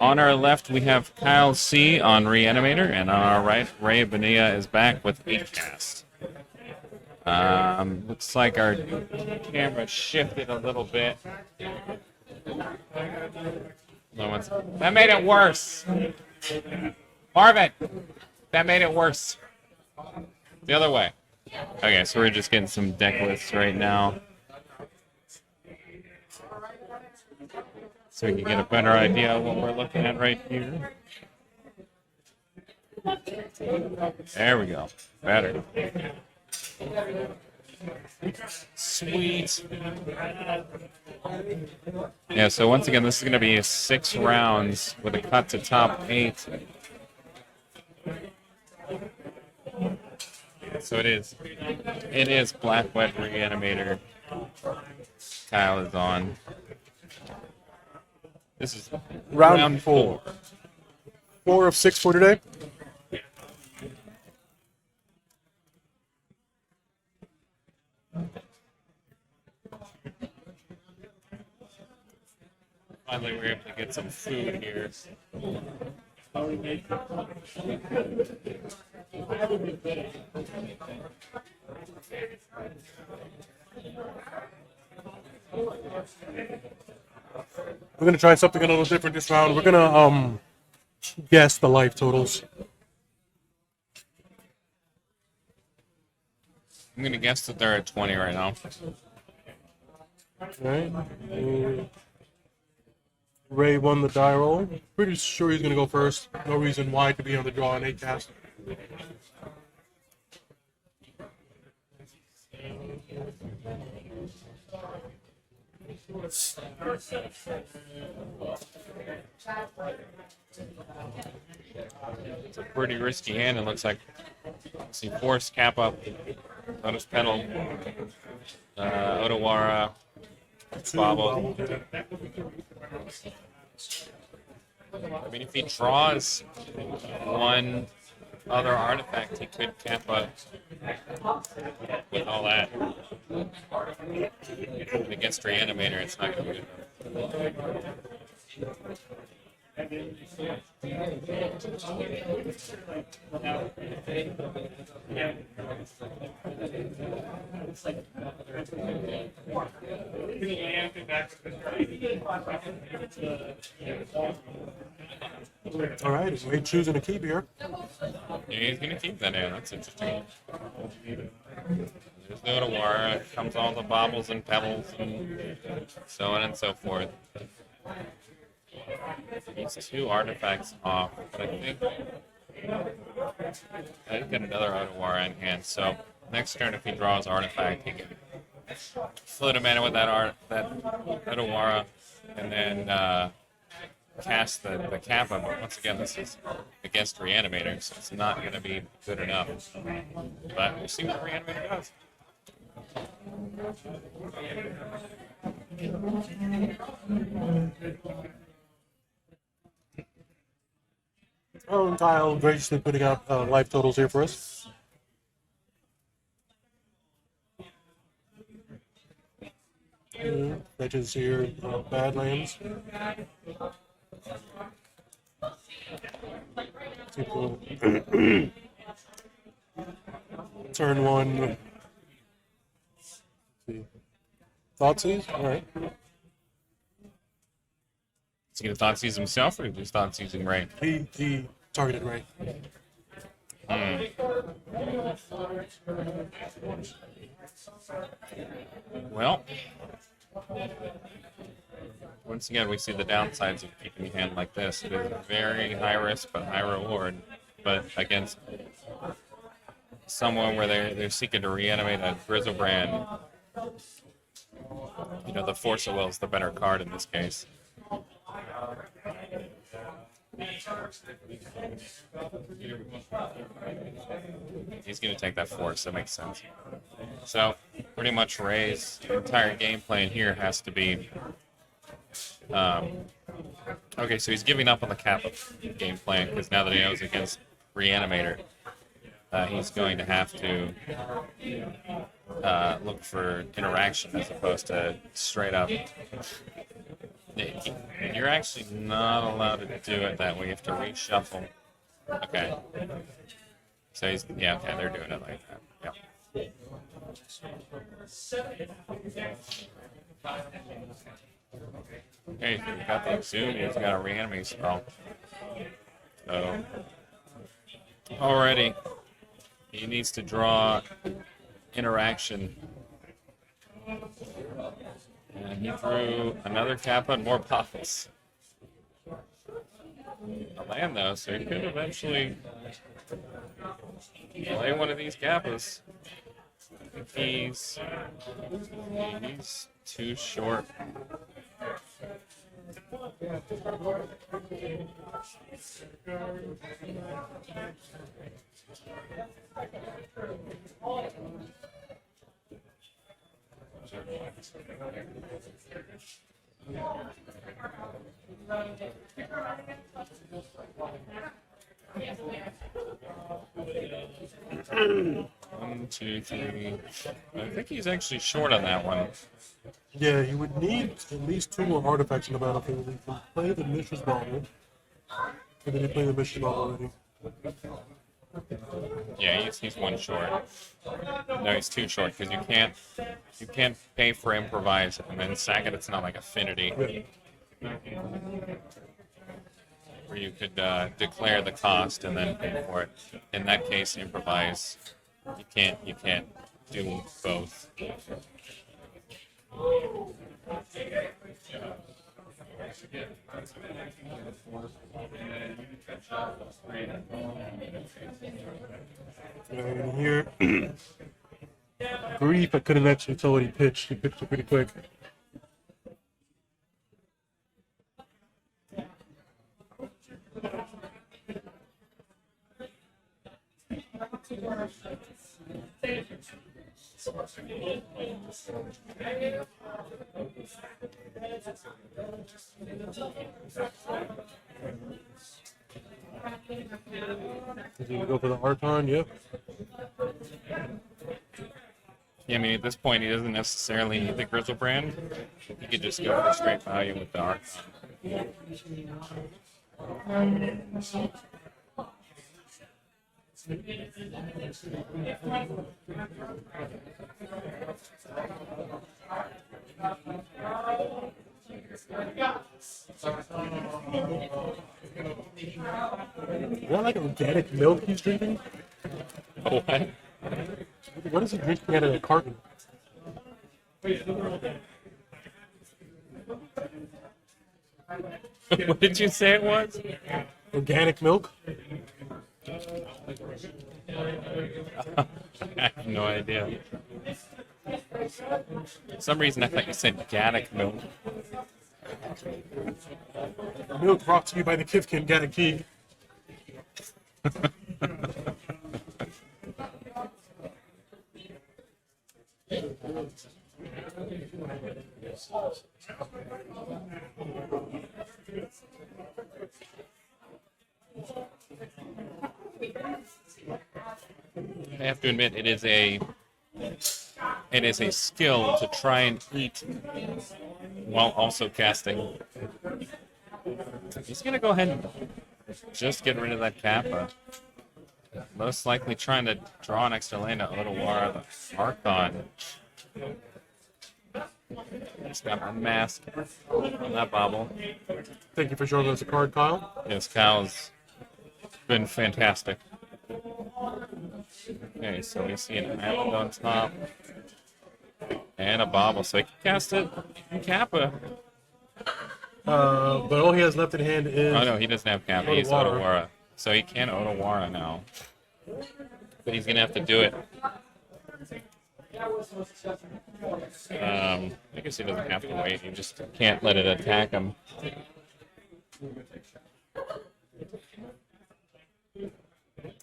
On our left, we have Kyle C. on Reanimator, and on our right, Ray Bonilla is back with 8cast. Looks like our camera shifted a little bit. That made it worse. Marvin, that made it worse. The other way. Okay, so we're just getting some deck lists right now, so we can get a better idea of what we're looking at right here. There we go. Better. Sweet. Yeah, so once again, this is going to be 6 rounds with a cut to top 8. So it is Black Wet Reanimator. Kyle is on. This is round 4. 4 of 6 for today. Finally, we're able to get some food here. We're gonna try something a little different this round. We're gonna guess the life totals. I'm gonna guess that they're at 20 right now. Alright. Ray won the die roll. Pretty sure he's gonna go first. No reason why to be on the draw on 8cast. It's a pretty risky hand. It looks like, see, force, cap up, bonus pedal, Otawara, bobble. I mean, if he draws one other artifact, he could cap up with all that. Against Reanimator, it's not going to be good enough. All right, is Ray choosing to keep here? Yeah, he's going to keep that in. That's interesting. There's no Otawara. Comes all the bobbles and pebbles and so on and so forth. He's 2 artifacts off, but I think I did get another Otawara in hand. So next turn, if he draws artifact, he can float a mana with that Otawara, and then cast the Kappa. But once again, this is against Reanimator, so it's not going to be good enough. But we'll see what Reanimator does. Oh, and Kyle graciously putting out life totals here for us. Fetches here, Badlands. Turn 1. Thoughtseize? Alright. Is he going to Thoughtseize himself, or just Thoughtseizing Ray? He targeted Ray. Well, once again, we see the downsides of keeping a hand like this. It is very high risk but high reward. But against someone where they're seeking to reanimate a Grizzlebrand, you know, the Force of Will is the better card in this case. He's going to take that Force. That makes sense. So, pretty much Ray's entire game plan here has to be... okay, so he's giving up on the Kappa game plan, because now that he knows against Reanimator, he's going to have to look for interaction as opposed to straight up You're actually not allowed to do it that way. You have to reshuffle. Okay. So he's, yeah, okay, they're doing it like that. Yep. Okay, so we've got the zoom, he's got a reanimate spell. So already he needs to draw interaction. And he drew another Kappa and more Pothos. A land though, so he could eventually play one of these Kappas. I think he's too short. One, two, three. I think he's actually short on that one. Yeah, you would need at least 2 more artifacts in the battlefield. You can play the Mishra's Bauble. Or did he play the Mishra's Bauble already? Yeah, he's one short. No, he's too short because you can't pay for improvise and then sack it. It's not like affinity where you could declare the cost and then pay for it. In that case, improvise. You can't do both. And here, Grief, I couldn't actually tell what he pitched. He pitched it pretty quick. Is he gonna go for the Archon? Yep. Yeah, I mean, at this point, he doesn't necessarily need the Grizzlebrand. He could just go for straight value with the Archon. Is that like organic milk he's drinking? Oh, what? What is he drinking out of a carton? What did you say it was? Organic milk? I have no idea. For some reason, I thought you said Gaddick milk. Milk brought to you by the Kifkin Gadaki. I have to admit, it is a skill to try and eat while also casting. He's gonna go ahead and just get rid of that Kappa. Most likely trying to draw an extra land to Otawara, the Archon. He's got unmask on that bobble. Thank you for showing us a card, Kyle. Yes, Cal's been fantastic. Okay, so we see an island on top and a bobble, so he can cast it in Kappa. But all he has left in hand is... Oh no, he doesn't have Kappa, he's Otawara. Otawara. So he can Otawara now. But he's gonna have to do it. I guess he doesn't have to wait, he just can't let it attack him.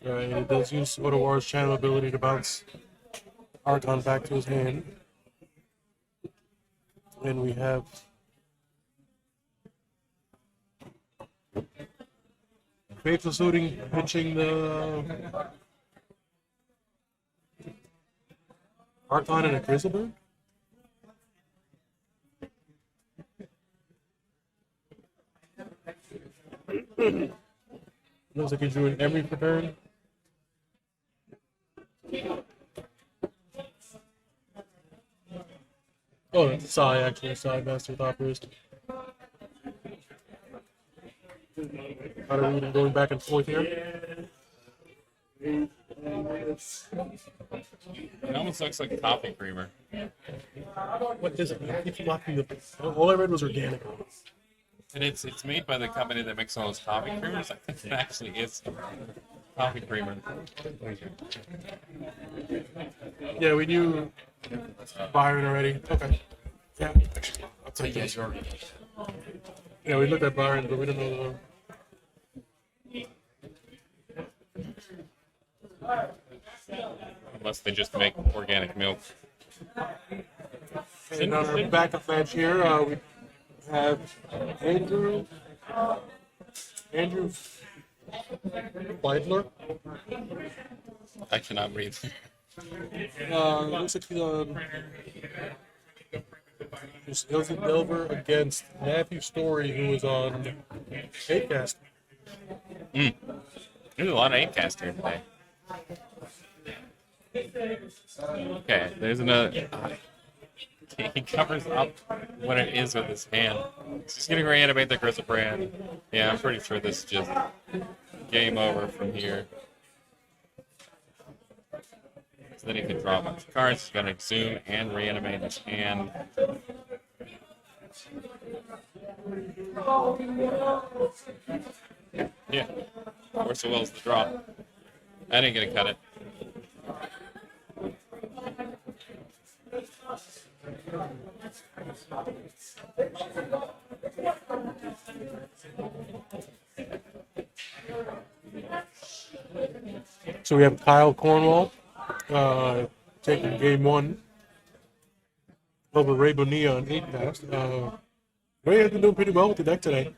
And it does use Otawara's channel ability to bounce Archon back to his hand. And we have... Faithful Suiting pitching the... Archon and a Grizzlebird? Looks like he drew an Emery for turn. Oh, that's Psy actually. Psy Master Operator. How do we even going back and forth here? It almost looks like a coffee creamer. What is it? I keep blocking the. All I read was organic. And it's made by the company that makes all those coffee creamers. I think it actually is coffee creamer. Yeah, we knew Byron already. Okay. Yeah. I'll take this. Yeah, we looked at Byron, but we didn't know Unless they just make organic milk. And on our backup match here, we have Andrew Weidler. I cannot read. Looks like he's on Ilse Delver against Matthew Story, who is on 8cast. There's a lot of 8cast here today. Okay, there's another. He covers up what it is with his hand. He's going to reanimate the Chrysoprand. Yeah, I'm pretty sure this is just game over from here. So then he can draw a bunch of cards. He's going to zoom and reanimate his hand. Yeah, Force of Will's the draw. I didn't get to cut it. So we have Kyle Cornwall taking game one over Ray Bonilla on 8cast. Ray has been doing pretty well with the deck today.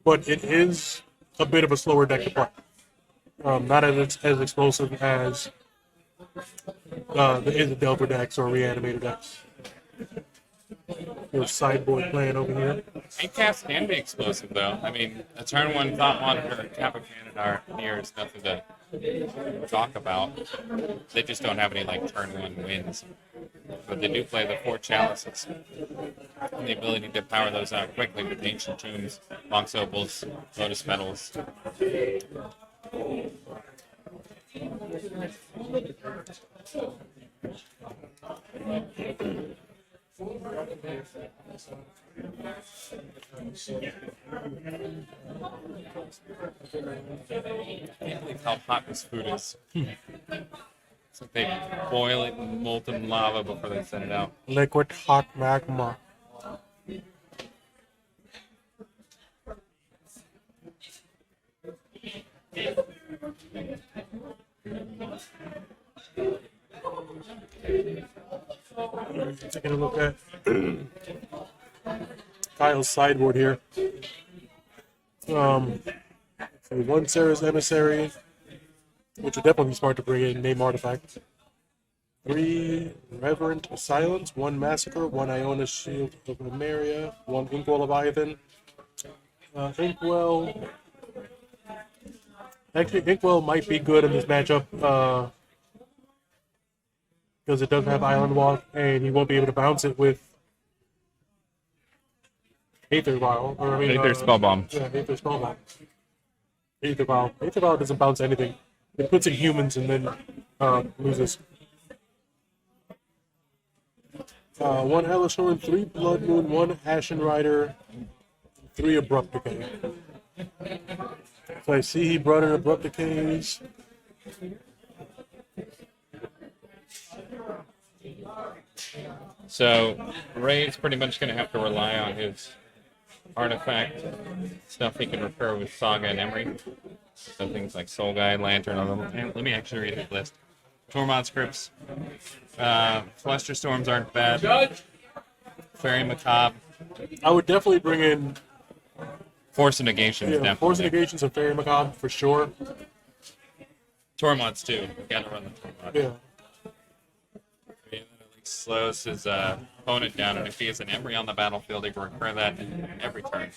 But it is a bit of a slower deck to play. Not as explosive as the Delver decks or Reanimator decks. Your sideboard plan over here. 8cast can be explosive, though. I mean, a turn one Thought Monitor, Kappa Cannon are near is nothing to talk about. They just don't have any, like, turn one wins. But they do play the 4 Chalices. And the ability to power those out quickly with Ancient Tombs, Monk's Opals, Lotus Petals. I can't believe how hot this food is. It's like they boil it in molten lava before they send it out. Liquid hot magma. Taking a look at Kyle's sideboard here. One Sarah's Emissary, which would definitely be smart to bring in name artifact. 3 Reverent Silence, 1 Massacre, 1 Iona Shield of Lemuria, 1 Inkwell Leviathan. Inkwell. Actually, Inkwell might be good in this matchup because it does have Island Walk, and he won't be able to bounce it with Aether Vial. Aether Spellbomb. Yeah, Aether Spellbomb. Aether Vial. Aether Vial doesn't bounce anything. It puts in humans and then loses. 1 Hellish Horn, 3 Blood Moon, 1 Ashen Rider, 3 Abrupt Decay. So I see he brought in Abrupt Decays. So Ray's pretty much going to have to rely on his artifact stuff he can repair with Saga and Emery. So things like Soul Guide, Lantern, let me actually read his list. Tormod Scripts. Fluster Storms aren't bad. Fairy Macabre. I would definitely bring in Force of Negations, definitely. Force of Negations and Fairy Macabre for sure. Tormods too. You gotta run the Tormod. Yeah. slows his opponent down, and if he has an Emery on the battlefield, he can recur that every turn.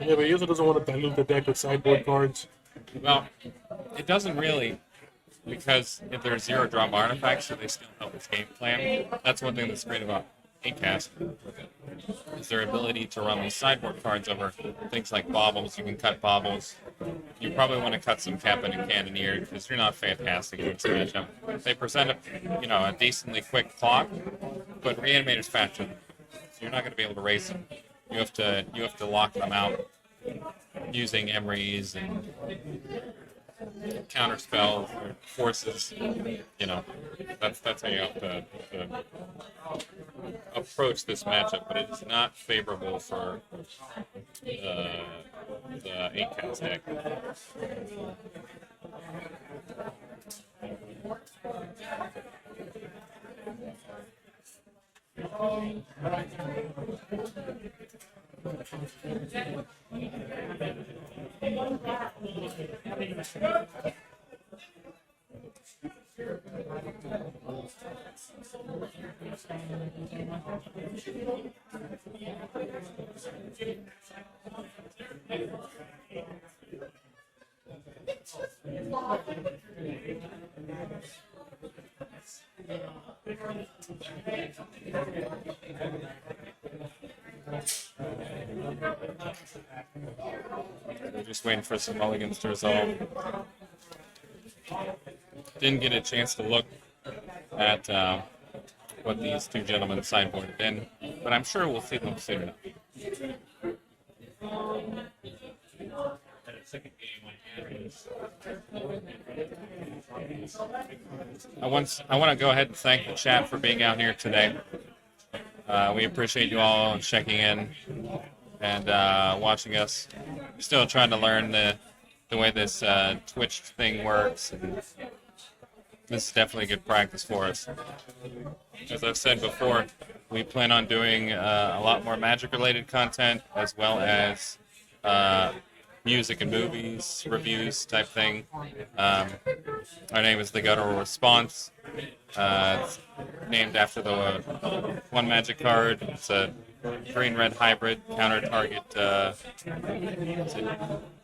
Yeah, but he also doesn't want to dilute the deck with sideboard cards. Well, it doesn't really, because if they're zero drop artifacts, so they still help his game plan. That's one thing that's great about Incast, is their ability to run these sideboard cards over things like baubles. You can cut baubles. You probably want to cut some Captain and Cannoneer because you're not fantastic against the matchup. They present a decently quick clock, but Reanimator's faster, so you're not going to be able to race them. You have to lock them out using Emerys and counter spells or forces. That's how you have to approach this matchup, but it is not favorable for the 8-cast deck. We're just waiting for some mulligans to resolve. Didn't get a chance to look at what these two gentlemen sideboarded in, but I'm sure we'll see them soon enough. I want to go ahead and thank the chat for being out here today. We appreciate you all checking in and watching us. We're still trying to learn the way this Twitch thing works. And this is definitely good practice for us. As I've said before, we plan on doing a lot more Magic-related content, as well as music and movies, reviews type thing. Our name is The Guttural Response. It's named after the one Magic card. It's a green-red hybrid, counter-target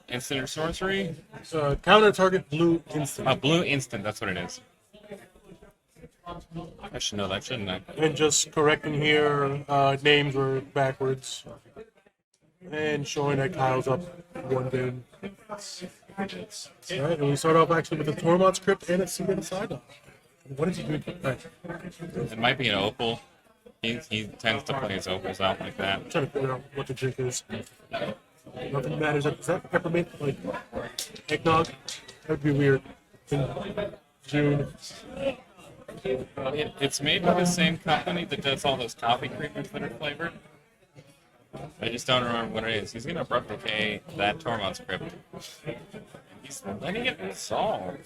instant or sorcery? Counter-target blue instant. Blue instant, that's what it is. I should know that, shouldn't I? And just correcting here, names were backwards. And showing that Kyle's up one game. Alright, and we start off actually with the Tormod's Crypt and a Seared Side. What is he doing? Right. It might be an opal. He tends to play his opals out like that. I'm trying to figure out what the drink is. Nothing matters. Is that peppermint? Like eggnog? That would be weird. In June. It's made by the same company that does all those coffee creamers that are flavored. I just don't remember what it is. He's going to replicate that Tormod's Crypt. He's letting it resolve.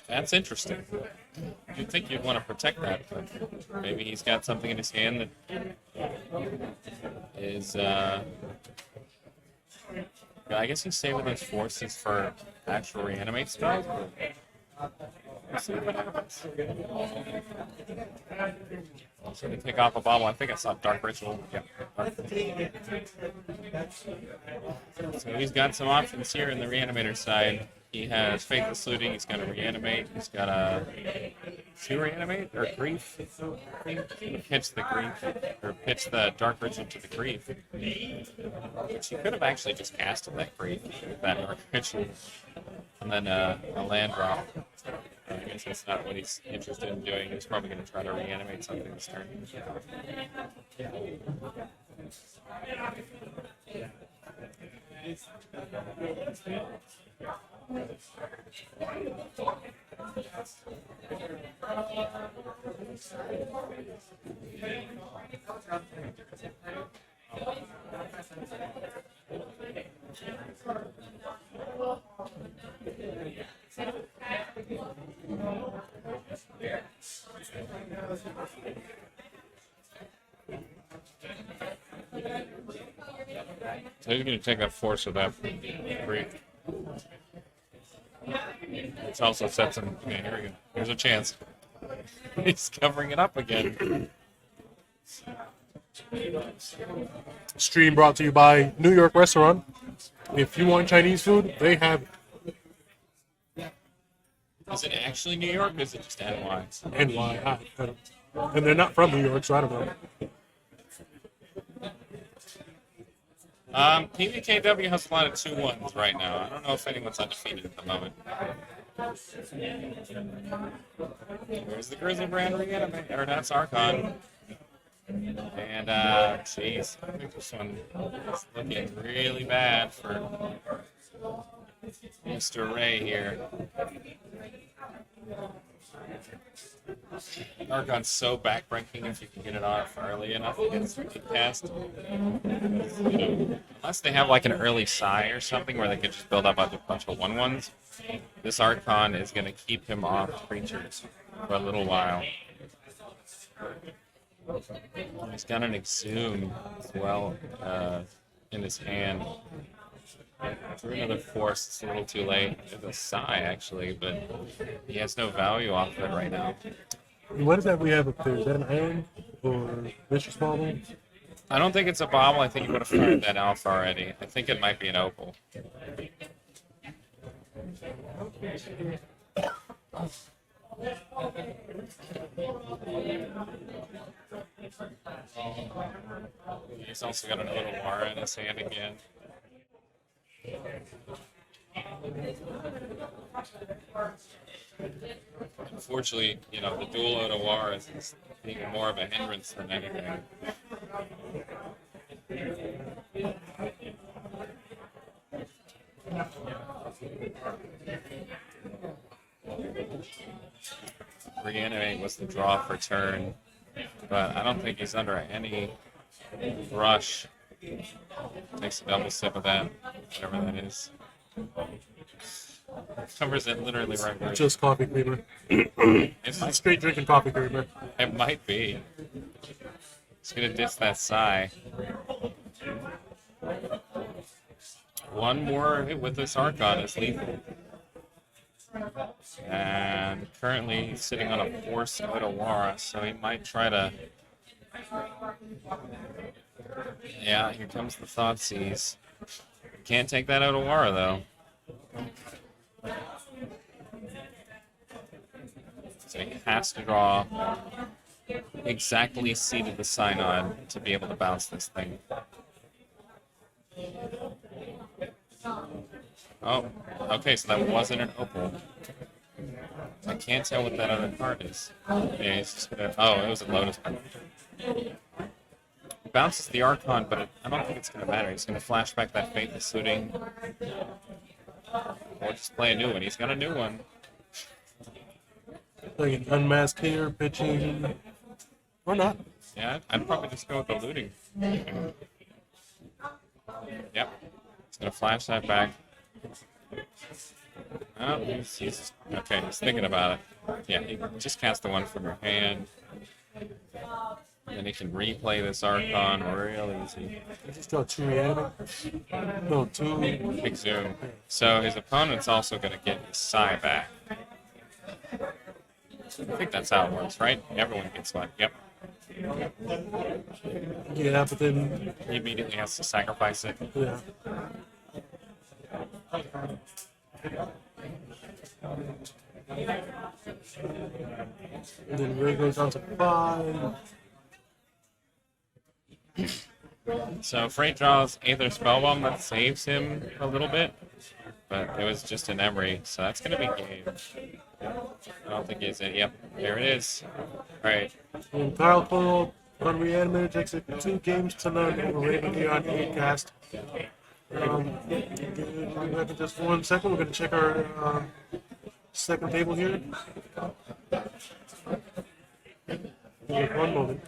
That's interesting. You'd think you'd want to protect that, but maybe he's got something in his hand that is, I guess he's saving those forces for actual reanimate spells. Let's see what happens. So they take off a bobble. I think I saw Dark Ritual. Yeah. So he's got some options here in the Reanimator side. He has Faithless Looting. He's got a Reanimate. He's got a Reanimate or Grief. Pitch the Grief or pitch the Dark Ritual to the Grief. Which he could have actually just casted that Grief with that Dark Ritual, and then a land drop. I guess that's not what he's interested in doing. He's probably going to try to reanimate something this turn. So he's going to take that force of that brief. It's also sets him. Okay, here we go. Here's a chance. He's covering it up again. Stream brought to you by New York Restaurant. If you want Chinese food, they have Is it actually New York or is it just NY? NY. I don't- And they're not from New York, so I don't know. PBKW has a lot of 2-1s right now. I don't know if anyone's undefeated at the moment. There's the Grizzly Brand Reanimator, or that's Archon. And, jeez, I think this one is looking really bad for Mr. Ray here. Archon's so backbreaking if you can get it off early enough against cast. Unless they have like an early Psy or something where they can just build up a bunch of 1/1s, this Archon is going to keep him off creatures for a little while. He's got an Exhume as well in his hand. For another Force, it's a little too late. There's a Psy actually, but he has no value off of it right now. What is that we have up there? Is that an iron or vicious bauble? I don't think it's a bobble. I think you would have fired that alpha already. I think it might be an opal. He's also got another Wara in his hand again. Unfortunately, you know, the dual Otawara is being more of a hindrance than anything. Reanimate was the draw for turn, but I don't think he's under any rush. Takes a double sip of that, whatever that is. Covers it literally right where Just coffee creamer. it Straight drinking coffee creamer. might be. It's gonna diss that Psy. One more hit with this Archon is lethal. And currently he's sitting on a Force Otawara, so he might try to... Yeah, here comes the Thoughtseize. Can't take that Otawara, though. So he has to draw exactly seated the Synod to be able to bounce this thing. Oh, okay, so that wasn't an opal. I can't tell what that other card is. Yeah, he's just gonna... Oh, it was a Lotus. Bounces the Archon, but I don't think it's gonna matter. He's gonna flash back that Faithless Looting. Or just play a new one. He's got a new one. Like an unmasked here, pitching. Or not. Yeah, I'd probably just go with the Looting. Yep. He's gonna flash that back. Oh, he's okay. He's thinking about it. Yeah, he just cast the one from your hand. Then he can replay this Archon real easy. Just draw 2 reanimate. No, 2. Big zoom. So his opponent's also going to get his Psy back. I think that's how it works, right? Everyone gets one. Yep. Yeah, but then. He immediately has to sacrifice it. Yeah. And then Ray goes down to 5. So Freight draws either Spellbomb that saves him a little bit, but it was just an Emery, so that's going to be game. I don't think he's in. Yep, there it is. All right. And Kyle Cole on Reanimator takes it 2 games to none over Raven here on 8 cast. In just 1 second, we're going to check our second table here. Give us 1 moment.